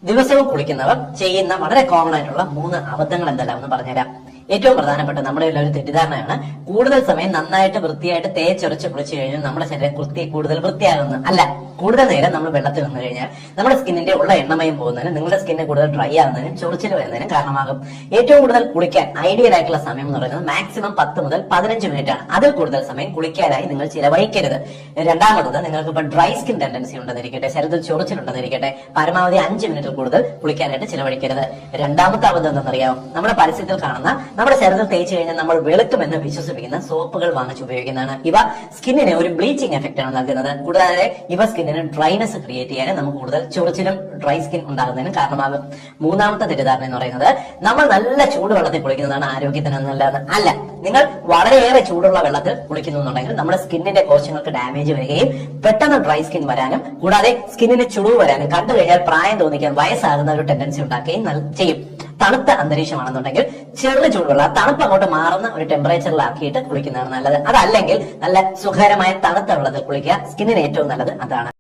ദിവസവും കുളിക്കുന്നവർ ചെയ്യുന്ന വളരെ കോമൺ ആയിട്ടുള്ള 3 അബദ്ധങ്ങൾ എന്തെല്ലാം എന്ന് പറഞ്ഞുതരാം. ഏറ്റവും പ്രധാനപ്പെട്ട നമ്മുടെ ഒരു തെറ്റിദ്ധാരണയാണ് കൂടുതൽ സമയം നന്നായിട്ട് വൃത്തിയായിട്ട് തേച്ചൊരച്ച് കുളിച്ചു കഴിഞ്ഞാൽ നമ്മുടെ ശരീരം കൂടുതൽ വൃത്തിയാകുന്നു. അല്ല, കൂടുതൽ നേരം നമ്മൾ വെള്ളത്തിൽ നിന്ന് കഴിഞ്ഞാൽ നമ്മുടെ സ്കിന്നിന്റെ ഉള്ള എണ്ണമയം പോകുന്നതിനും നിങ്ങളുടെ സ്കിന്ന് കൂടുതൽ ഡ്രൈ ആകുന്നതിനും ചൊറിച്ചിൽ വരുന്നതിനും കാരണമാകും. ഏറ്റവും കൂടുതൽ കുളിക്കാൻ ഐഡിയൽ ആയിട്ടുള്ള സമയം എന്ന് പറയുന്നത് മാക്സിമം 10 മുതൽ 15 മിനിറ്റ് ആണ്. അതിൽ കൂടുതൽ സമയം കുളിക്കാനായി നിങ്ങൾ ചിലവഴിക്കരുത്. രണ്ടാമത്തത്, നിങ്ങൾക്ക് ഇപ്പൊ ഡ്രൈ സ്കിൻ ടെൻഡൻസി ഉണ്ടെന്നിരിക്കട്ടെ, ശരീരത്തിൽ ചൊറിച്ചിലുണ്ടെന്നിരിക്കട്ടെ, പരമാവധി 5 മിനിറ്റിൽ കൂടുതൽ കുളിക്കാനായിട്ട് ചിലവഴിക്കരുത്. രണ്ടാമത്തെ അബദ്ധം എന്തെന്നറിയാമോ? നമ്മുടെ പരസ്യത്തിൽ കാണുന്ന നമ്മുടെ ശരീരത്തിൽ തേച്ച് കഴിഞ്ഞാൽ നമ്മൾ വെളുക്കുമെന്ന് വിശ്വസിപ്പിക്കുന്ന സോപ്പുകൾ വാങ്ങിച്ച് ഉപയോഗിക്കുന്നതാണ്. ഇവ സ്കിന്നിന് ഒരു ബ്ലീച്ചിങ് എഫക്റ്റ് ആണ് നൽകുന്നത്. കൂടാതെ ഇവ സ്കിന്നിന് ഡ്രൈനെസ് ക്രിയേറ്റ് ചെയ്യാനും നമുക്ക് കൂടുതൽ ചൊറിച്ചിലും ഡ്രൈ സ്കിൻ ഉണ്ടാകുന്നതിനും കാരണമാകും. മൂന്നാമത്തെ തെറ്റിദ്ധാരണ എന്ന് പറയുന്നത് നമ്മൾ നല്ല ചൂടുവെള്ളത്തിൽ കുളിക്കുന്നതാണ് ആരോഗ്യത്തിന് നല്ലത്. അല്ല, നിങ്ങൾ വളരെയേറെ ചൂടുള്ള വെള്ളത്തിൽ കുളിക്കുന്നു എന്നുണ്ടെങ്കിൽ നമ്മുടെ സ്കിന്നിന്റെ കോശങ്ങൾക്ക് ഡാമേജ് വരികയും പെട്ടെന്ന് ഡ്രൈ സ്കിൻ വരാനും കൂടാതെ സ്കിന്നിന് ചുളിവ് വരാനും കണ്ടു കഴിഞ്ഞാൽ പ്രായം തോന്നിക്കാൻ വയസ്സാകുന്ന ഒരു ടെൻഡൻസി ഉണ്ടാക്കുകയും ചെയ്യും. തണുത്ത അന്തരീക്ഷമാണെന്നുണ്ടെങ്കിൽ ചെറു ചൂടുള്ള തണുപ്പ് അങ്ങോട്ട് മാറുന്ന ഒരു ടെമ്പറേച്ചറിലാക്കിയിട്ട് കുളിക്കുന്നതാണ് നല്ലത്. അതല്ലെങ്കിൽ നല്ല സുഖകരമായ തണുത്ത വെള്ളത്തിൽ കുളിക്കുക. സ്കിന്നിന് ഏറ്റവും നല്ലത് അതാണ്.